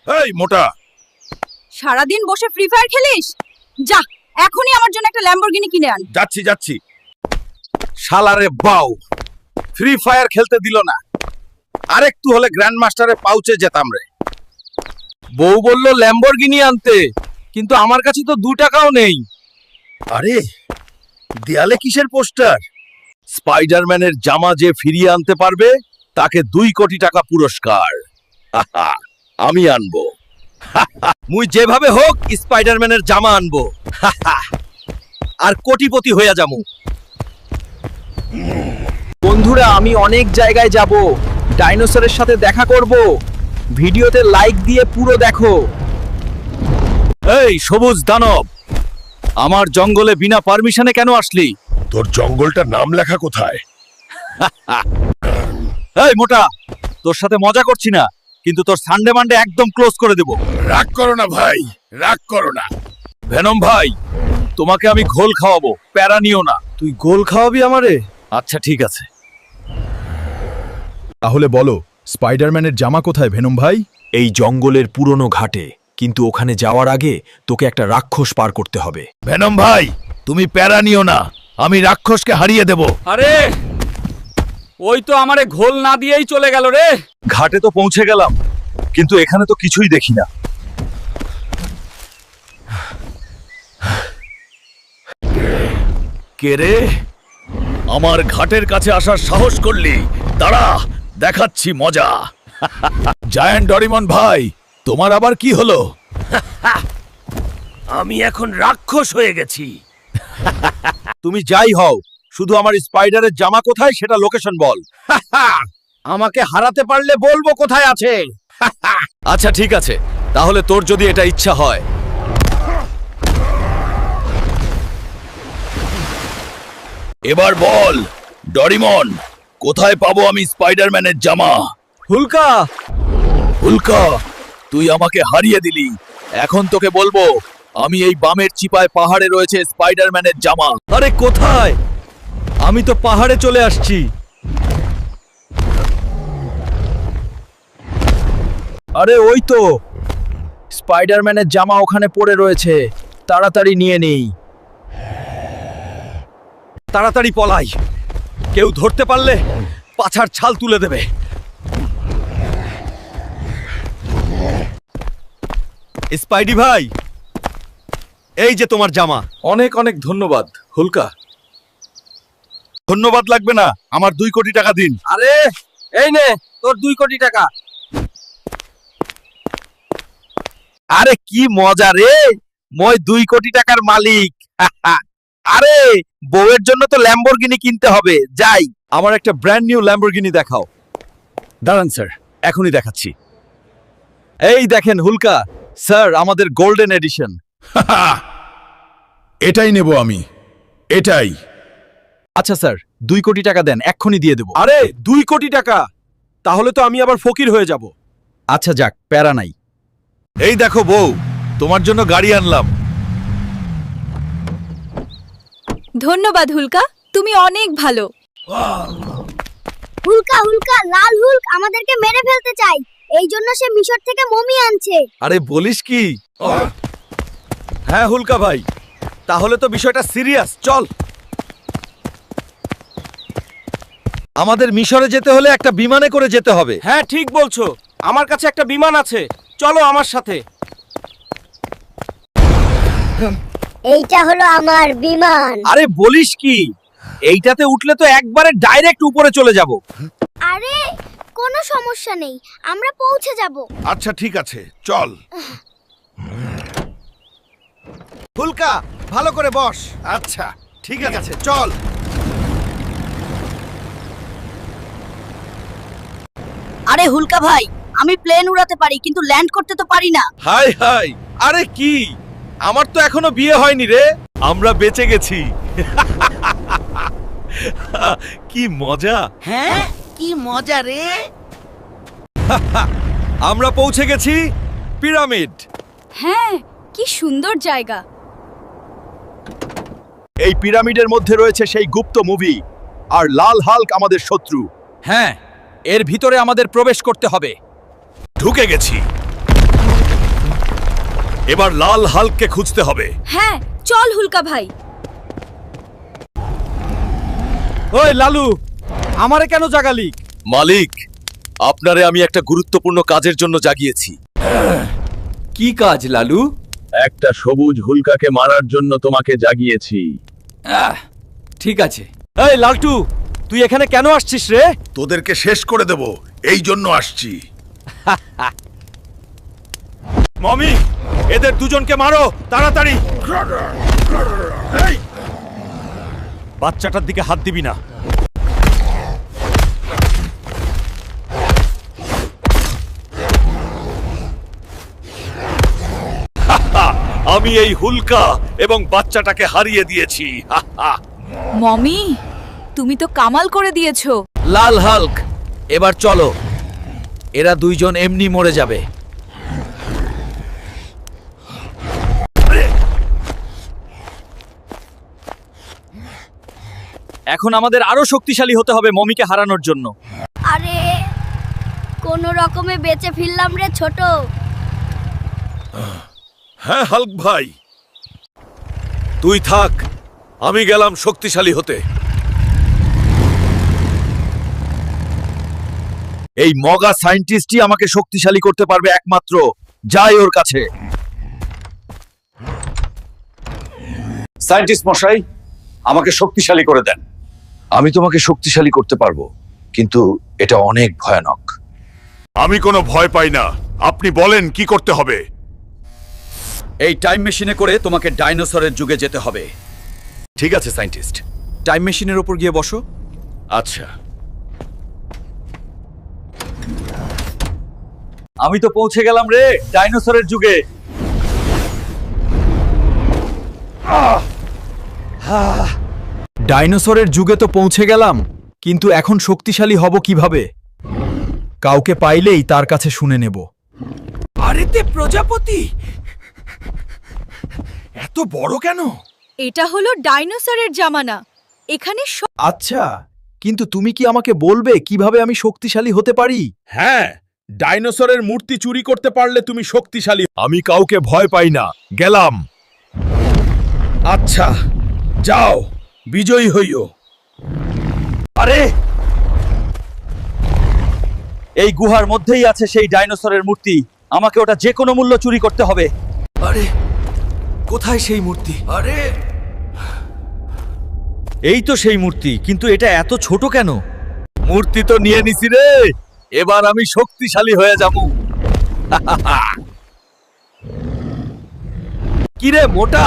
এই মোটা, সারাদিন বসে ফ্রি ফায়ার খেলিস? যা, এখনই আমার জন্য একটা ল্যাম্বরগিনি কিনে আন। যাচ্ছি যাচ্ছি। শালারে বাউ, ফ্রি ফায়ার খেলতে দিল না। আরেকটু হলে গ্র্যান্ড মাস্টারে পাউচে যেতাম রে। বউ বলল ল্যাম্বরগিনি আনতে, কিন্তু আমার কাছে তো 2 টাকাও নেই। আরে দেয়ালে কিসের পোস্টার? স্পাইডারম্যানের জামা যে ফিরিয়ে আনতে পারবে তাকে 2 কোটি টাকা পুরস্কার। আমি আনবো। মুই যেভাবে হোক স্পাইডারম্যানের জামা আনবো, আর কোটিপতি হইয়া যামু। বন্ধুরা, আমি অনেক জায়গায় যাব, ডাইনোসরের সাথে দেখা করব। ভিডিওতে লাইক দিয়ে পুরো দেখো। এই সবুজ দানব, আমার জঙ্গলে বিনা পারমিশনে কেন আসলি? তোর জঙ্গলটার নাম লেখা কোথায়? এই মোটা, তোর সাথে মজা করছি না, কিন্তু তোর সানডে মানডে একদম ক্লোজ করে দেব। রাগ করো না ভাই, রাগ করো না। ভেনম ভাই, তোমাকে আমি ঘোল খাওয়াবো, প্যারা নিও না। তুই গোল খাওয়াবি আমারে? আচ্ছা ঠিক আছে। তাহলে বলো, স্পাইডারম্যানের জামা কোথায় ভেনম ভাই? এই জঙ্গলের পুরনো ঘাটে, কিন্তু ওখানে যাওয়ার আগে তোকে একটা রাক্ষস পার করতে হবে। ভেনম ভাই, তুমি প্যারা নিও না, আমি রাক্ষসকে হারিয়ে দেব। আরে, ওই তো আমারে ঘোল না দিয়েই চলে গেল রে। ঘাটে তো পৌঁছে গেলাম, কিন্তু এখানে তো কিছুই দেখি না। কে রে? আমার ঘাটের কাছে আসার সাহস করলি? দাঁড়া, দেখাচ্ছি মজা। জায়ান্ট ডরিমন ভাই, তোমার আবার কি হলো? আমি এখন রাক্ষস হয়ে গেছি। তুমি যাই হও, শুধু আমার স্পাইডারের জামা কোথায় সেটা লোকেশন বল। আমাকে হারাতে পারলে বলবো কোথায় আছে। আচ্ছা ঠিক আছে, তাহলে তোর যদি এটা ইচ্ছা হয়। এবার বল ডরিমন, কোথায় পাবো আমি স্পাইডারম্যানের জামা? হুলকা, হুলকা, তুই আমাকে হারিয়ে দিলি। এখন তোকে বলবো, আমি এই বামের চিপায় পাহাড়ে রয়েছে স্পাইডারম্যানের জামা। আরে কোথায়? আমি তো পাহাড়ে চলে আসছি। আরে ওই তো, স্পাইডারম্যানের জামা ওখানে পড়ে রয়েছে, তাড়াতাড়ি নিয়ে নেই। তাড়াতাড়ি পলাই, কেউ ধরতে পারলে পাছার ছাল তুলে দেবে। স্পাইডি ভাই, এই যে তোমার জামা। অনেক অনেক ধন্যবাদ হুলকা। ধন্যবাদ লাগবে না, আমার 2 কোটি টাকা দিন। আরে এই নে তোর 2 কোটি টাকা। আরে কি মজা রে, মই 2 কোটি টাকার মালিক। আরে বউয়ের জন্য তো ল্যাম্বরগিনি কিনতে হবে, যাই। আমার একটা ব্র্যান্ড নিউ ল্যাম্বরগিনি দেখাও। দাঁড়ান স্যার, এখনই দেখাচ্ছি। এই দেখেন হুলকা স্যার, আমাদের গোল্ডেন এডিশন। এটাই নেব আমি, এটাই। আচ্ছা স্যার, 2 কোটি টাকা দেন, এক্ষুনি দিয়ে দেব। আরে 2 কোটি টাকা, তাহলে তো আমি আবার ফকির হয়ে যাব। আচ্ছা যাক, প্যারা নাই। এই দেখো বউ, তোমার জন্য গাড়ি আনলাম। ধন্যবাদ হুলকা, তুমি অনেক ভালো। হুলকা হুলকা, লাল হুলক আমাদেরকে মেরে ফেলতে চাই, এই জন্য সে মিশর থেকে মমি আনছে। আরে বলিস কি? হ্যাঁ হুলকা ভাই, তাহলে তো বিষয়টা সিরিয়াস। চল, আমাদের মিশরে যেতে হলে একটা বিমানে করে যেতে হবে। হ্যাঁ ঠিক বলছো, আমার কাছে একটা বিমান আছে, চলো আমার সাথে। এইটা হলো আমার বিমান। আরে বলিস কি, এইটাতে উঠলে তো একবারে ডাইরেক্ট উপরে চলে যাব। আরে কোনো সমস্যা নেই, আমরা পৌঁছে যাব। আচ্ছা ঠিক আছে, চল। হুলকা, ভালো করে বস। আচ্ছা ঠিক আছে, চল। আরে হুলকা ভাই, আমি প্লেন উড়াতে পারি, কিন্তু ল্যান্ড করতে তো পারি না। হাই হাই, আরে কি, আমার তো এখনো বিয়ে হয়নি রে। আমরা বেঁচে গেছি। কি মজা। হ্যাঁ, কি মজা রে। আমরা পৌঁছে গেছি পিরামিড। হ্যাঁ, কি সুন্দর জায়গা। এই পিরামিডের মধ্যে রয়েছে সেই গুপ্ত মুভি, আর লাল হাল্ক আমাদের শত্রু। হ্যাঁ, এর ভিতরে আমাদের প্রবেশ করতে হবে। ঢুকে গেছি। এবার লাল হাল্ককে খুঁজতে হবে। হ্যাঁ চল হুলকা ভাই। ওই লালু, আমারে কেন জাগালি? মালিক, আপনারে আমি একটা গুরুত্বপূর্ণ কাজের জন্য জাগিয়েছি। কি কাজ লালু? একটা সবুজ হুলকাকে মারার জন্য তোমাকে জাগিয়েছি। ঠিক আছে। এই লালটু, তুই এখানে কেন আসছিস রে? তোদেরকে শেষ করে দেব, এই জন্য আসছি। মমি, এদের দুজনকে মারো তাড়াতাড়ি। এই, বাচ্চাটার দিকে হাত দিবি না। আমি এই হুলকা এবং বাচ্চাটাকে হারিয়ে দিয়েছি। মমি তুমি তো কামাল করে দিয়েছো। লাল হাল্ক, এবার চলো, এরা দুইজন এমনি মরে যাবে। এখন আমাদের আরো শক্তিশালী হতে হবে মমিকে হারানোর জন্য। আরে কোন রকমে বেঁচে ফিরলাম রে ছোট। হ্যাঁ হাল্ক ভাই, তুই থাক, আমি গেলাম শক্তিশালী হতে। এই মগা সায়েন্টিস্টই আমাকে শক্তিশালী করতে পারবে একমাত্র। যাই ওর কাছে। সায়েন্টিস্ট মশাই, আমাকে শক্তিশালী করে দেন। আমি তোমাকে শক্তিশালী করতে পারবো, কিন্তু এটা অনেক ভয়ানক। আমি কোনো ভয় পাই না, আপনি বলেন কি করতে হবে। এই টাইম মেশিনে করে তোমাকে ডাইনোসরের যুগে যেতে হবে। ঠিক আছে সায়েন্টিস্ট, টাইম মেশিনের উপর গিয়ে বসো। আচ্ছা, আমি তো পৌঁছে গেলাম রে ডাইনোসরের যুগে। ডাইনোসরের যুগে তো পৌঁছে গেলাম, কিন্তু এখন শক্তিশালী হব কিভাবে? কাউকে পাইলেই তার কাছে শুনে নেব। আরে তে প্রজাপতি, এত বড় কেন? এটা হলো ডাইনোসরের জামানা। এখানে আচ্ছা, কিন্তু তুমি কি আমাকে বলবে কিভাবে আমি শক্তিশালী হতে পারি? হ্যাঁ, ডাইনোসরের মূর্তি চুরি করতে পারলে তুমি শক্তিশালী। আমি কাউকে ভয় পাই না, গেলাম। আচ্ছা, যাও, বিজয়ী হইও। আরে এই গুহার মধ্যেই আছে সেই ডাইনোসরের মূর্তি। আমাকে ওটা যে কোনো মূল্য চুরি করতে হবে। আরে কোথায় সেই মূর্তি? আরে এই তো সেই মূর্তি, কিন্তু এটা এত ছোট কেন? মূর্তি তো নিয়ে নিছি রে, এবার আমি শক্তিশালী হয়ে যাব। কিরে মোটা,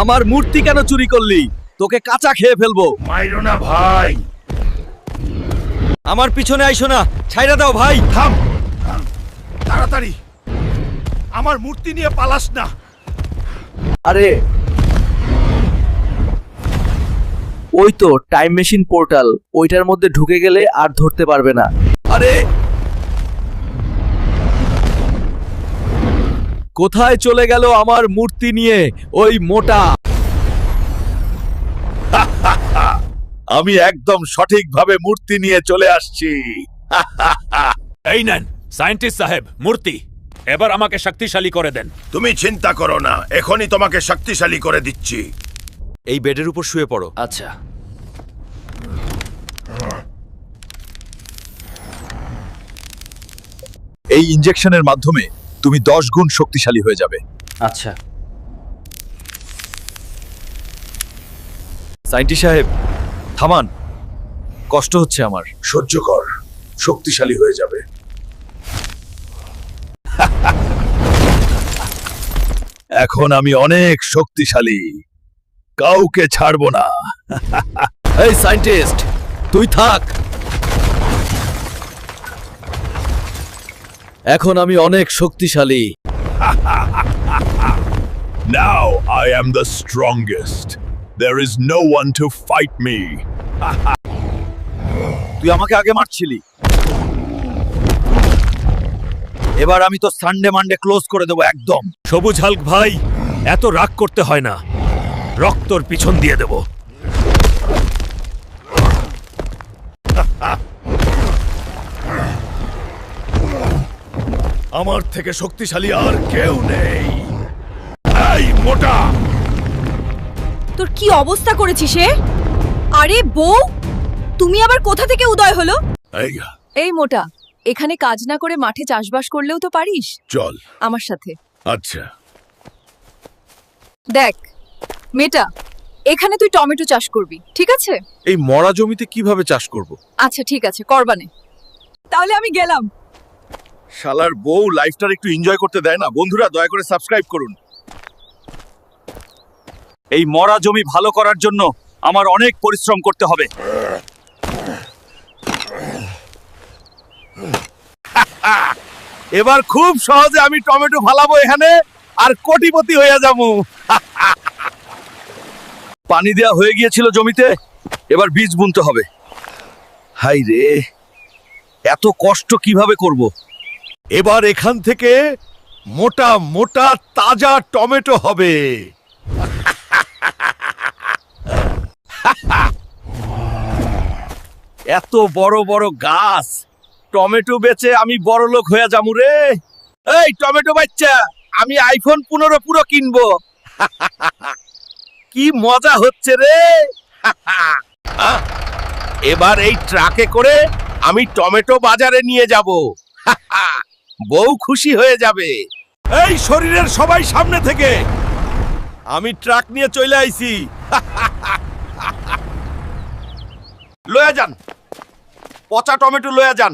আমার মূর্তি কেন চুরি করলি? তোকে কাঁচা খেয়ে ফেলবো। মাইরো না ভাই। আমার পিছনে আইসো না, ছাইরা দাও ভাই। থাম, তাড়াতাড়ি, আমার মূর্তি নিয়ে পালাস না। আরে ওই তো টাইম মেশিন পোর্টাল, ওইটার মধ্যে ঢুকে গেলে আর ধরতে পারবে না। আরে কোথায় চলে গেল আমার মূর্তি নিয়ে ওই মোটা? আমি একদম সঠিকভাবে মূর্তি নিয়ে চলে আসছি। এই নেন সায়েন্টিস্ট সাহেব, মূর্তি। এবার আমাকে শক্তিশালী করে দেন। তুমি চিন্তা করো না, এখনই তোমাকে শক্তিশালী করে দিচ্ছি। এই বেডের উপর শুয়ে পড়ো। আচ্ছা, এই ইনজেকশনের মাধ্যমে তুমি 10 গুণ শক্তিশালী হয়ে যাবে। আচ্ছা। সায়েন্টিস্ট সাহেব থামান, কষ্ট হচ্ছে আমার। সহ্য কর, শক্তিশালী হয়ে যাবে। এখন আমি অনেক শক্তিশালী, কাউকে ছাড়বো না। এই সায়েন্টিস্ট, তুই থাক। এখন আমি অনেক শক্তিশালী। Now I am the strongest. There is no one to fight me. তুই আমাকে আগে মারছিলি, এবার আমি তো সানডে মানডে ক্লোজ করে দেবো একদম। সবুজ হাল্ক ভাই, এত রাগ করতে হয় না, রক্তর পিছন দিয়ে দেব। আমার থেকে শক্তিশালী আর কেউ নেই। এই মোটা, তোর কি অবস্থা করেছিস সে? আরে বউ, তুমি আবার কোথা থেকে উদয় হলো? এই এই মোটা, এখানে কাজ না করে মাঠে চাষবাস করলেও তো পারিস। চল। আমার সাথে আচ্ছা। দেখ মেটা, এখানে তুই টমেটো চাষ করবি, ঠিক আছে? এই মরা জমিতে কিভাবে চাষ করব? আচ্ছা ঠিক আছে, করবানে। তাহলে আমি গেলাম। শালার বউ লাইফটার একটু এনজয় করতে দেয় না। বন্ধুরা দয়া করে সাবস্ক্রাইব করুন। এই মরা জমি ভালো করার জন্য আমার অনেক পরিশ্রম করতে হবে। এবার খুব সহজে আমি টমেটো ফালাবো এখানে, আর কোটিপতি হয়ে যাবো। পানি দেওয়া হয়ে গিয়েছিল জমিতে, এবার বীজ বুনতে হবে। হাই রে, এত কষ্ট কিভাবে করব? এবার এখান থেকে মোটা মোটা তাজা টমেটো হবে। এত বড় বড় গাছ, টমেটো বেচে আমি বড় লোক হয়ে যাবো রে। এই টমেটো বাচ্চা, আমি আইফোন 15 পুরো কিনবো। কি মজা হচ্ছে রে। এবার এই ট্রাকে করে আমি টমেটো বাজারে নিয়ে যাব। বউ খুশি হয়ে যাবে। এই শরীরের সবাই সামনে থেকে, আমি ট্রাক নিয়ে চলে আইছি। লয়া যান, পচা টমেটো লয়া যান।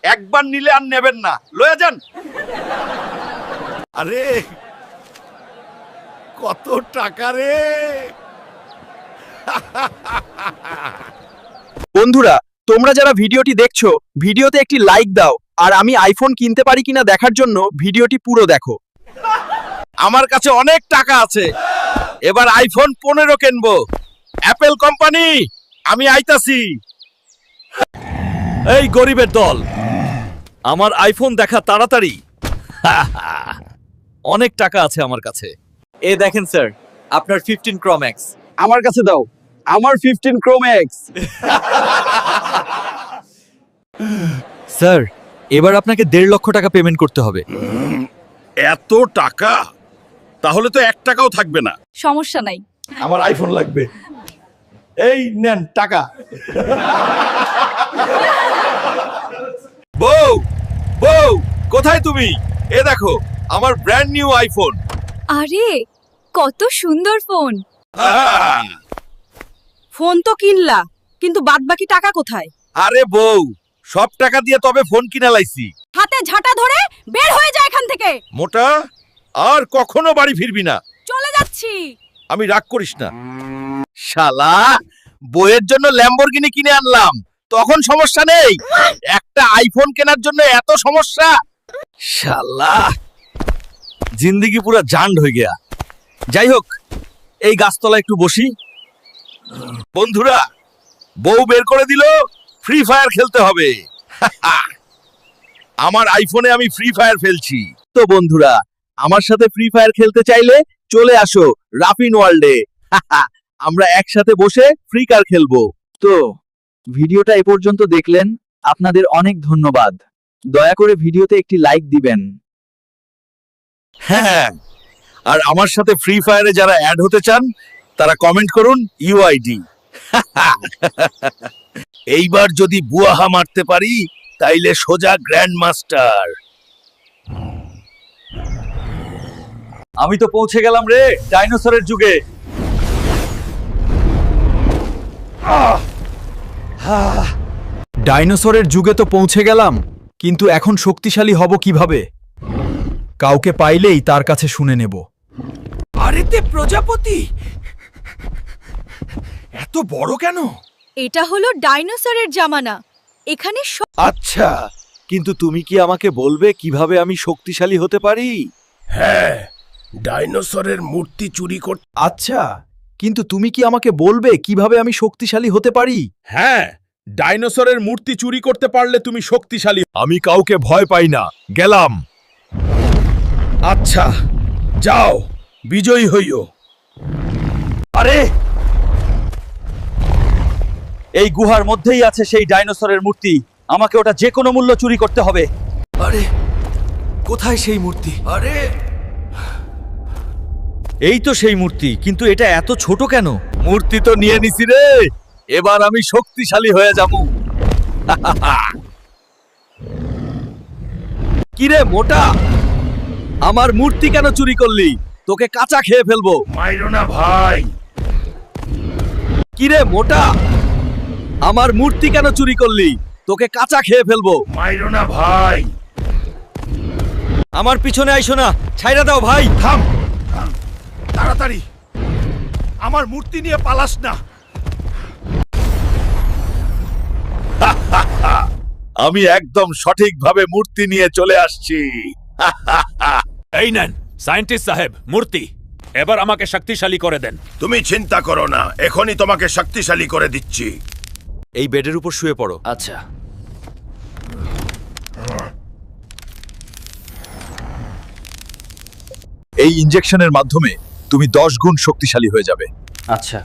একবার নিলে আর নেবেন না, লয়া যান। আরে কত টাকা রে। বন্ধুরা, তোমরা যারা ভিডিওটি দেখছো, ভিডিওতে একটি লাইক দাও, আর আমি আইফোন কিনতে পারি কিনা দেখার জন্য ভিডিওটি পুরো দেখো। আমার কাছে অনেক টাকা আছে, এবার আইফোন 15 কিনবো। অ্যাপেল কোম্পানি, আমি আইতাছি। এই গরিবের দল, আমার আইফোন দেখা তাড়াতাড়ি। অনেক টাকা আছে আমার কাছে। এ দেখেন স্যার, আপনার 15 Pro Max। আমার কাছে দাও, আমার 15 Pro Max। স্যার, এবার আপনাকে 1.5 লক্ষ টাকা পেমেন্ট করতে হবে। এত টাকা? তাহলে তো 1 টাকাও থাকবে না। সমস্যা নাই। আমার আইফোন লাগবে। এই নেন টাকা। বউ, বউ, কোথায় তুমি? এ দেখো আমার ব্র্যান্ড নিউ আইফোন। আরে কত সুন্দর ফোন। ফোন তো কিনলা, কিন্তু বাদবাকি টাকা কোথায়? আরে বউ, সব টাকা দিয়ে তবে ফোন কিনা লাইছি। হাতে ঝাঁটা ধরে বের হয়ে যায় এখান থেকে। মোটা, আর কখনো বাড়ি ফিরবি না। চলে যাচ্ছি। আমি রাগ করিস না। শালা, বইয়ের জন্য ল্যাম্বরগিনি কিনে আনলাম, তখন সমস্যা নেই। একটা আইফোন কেনার জন্য এত সমস্যা। শালা, জিন্দেগি পুরা জান্ড হয়ে গিয়া। যাই হোক, এই গাছতলা একটু বসি। বন্ধুরা, বউ বের করে দিল, ফ্রি ফায়ার খেলতে হবে। আমার আইফোনে আমি ফ্রি ফায়ার ফেলছি। তো বন্ধুরা, আমার সাথে ফ্রি ফায়ার খেলতে চাইলে চলে আসো রাফিন ওয়ার্ল্ডে। আমরা একসাথে বসে ফ্রি কার খেলবো। তো ভিডিওটা এ পর্যন্ত দেখলেন, আপনাদের অনেক ধন্যবাদ। দয়া করে ভিডিওতে একটি লাইক দিবেন। হ্যাঁ, আর আমার সাথে ফ্রি ফায়ারে যারা অ্যাড হতে চান তারা কমেন্ট করুন ইউআইডি। এইবার যদি বুয়াহা মারতে পারি তাইলে সোজা গ্র্যান্ড মাস্টার। আমি তো পৌঁছে গেলাম রে ডাইনোসরের যুগে। ডাইনোসরের যুগে তো পৌঁছে গেলাম, কিন্তু এখন শক্তিশালী হব কিভাবে? কাউকে পাইলেই তার কাছে শুনে নেব। আরে তে প্রজাপতি, এত বড় কেন? এটা হলো ডাইনোসরের জামানা। এখানে আচ্ছা, কিন্তু তুমি কি আমাকে বলবে কিভাবে আমি শক্তিশালী হতে পারি? হ্যাঁ, ডাইনোসরের মূর্তি চুরি করতে। আচ্ছা, কিন্তু তুমি কি আমাকে বলবে কিভাবে আমি শক্তিশালী হতে পারি? হ্যাঁ, ডাইনোসরের মূর্তি চুরি করতে পারলে তুমি শক্তিশালী। আমি কাউকে ভয় পাই না, গেলাম। আচ্ছা, যাও, বিজয়ী হইও। আরে, এই গুহার মধ্যেই আছে সেই ডাইনোসরের মূর্তি। আমাকে ওটা যে কোনো মূল্য চুরি করতে হবে। আরে কোথায় সেই মূর্তি? আরে এই তো সেই মূর্তি, কিন্তু এটা এত ছোট কেন? মূর্তি তো নিয়ে নিছি রে, এবার আমি শক্তিশালী হয়ে যাব। কিরে মোটা, আমার মূর্তি কেন চুরি করলি? তোকে কাঁচা খেয়ে ফেলবো। মাইরো না ভাই। কিরে মোটা, আমার মূর্তি কেন চুরি করলি? তোকে কাঁচা খেয়ে ফেলবো। মাইরো না ভাই। আমার পিছনে আইসো না, ছাইরা দাও ভাই। থাম, তাড়াতাড়ি, আমার মূর্তি নিয়ে পালাস না। আমি একদম সঠিকভাবে মূর্তি নিয়ে চলে আসছি। এই নেন সায়েন্টিস্ট সাহেব মূর্তি, এবার আমাকে শক্তিশালী করে দেন। তুমি চিন্তা করো না, এখনই তোমাকে শক্তিশালী করে দিচ্ছি। এই বেডের উপর শুয়ে পড়ো। আচ্ছা। এই ইনজেকশনের মাধ্যমে তুমি 10 গুণ শক্তিশালী হয়ে যাবে। আচ্ছা।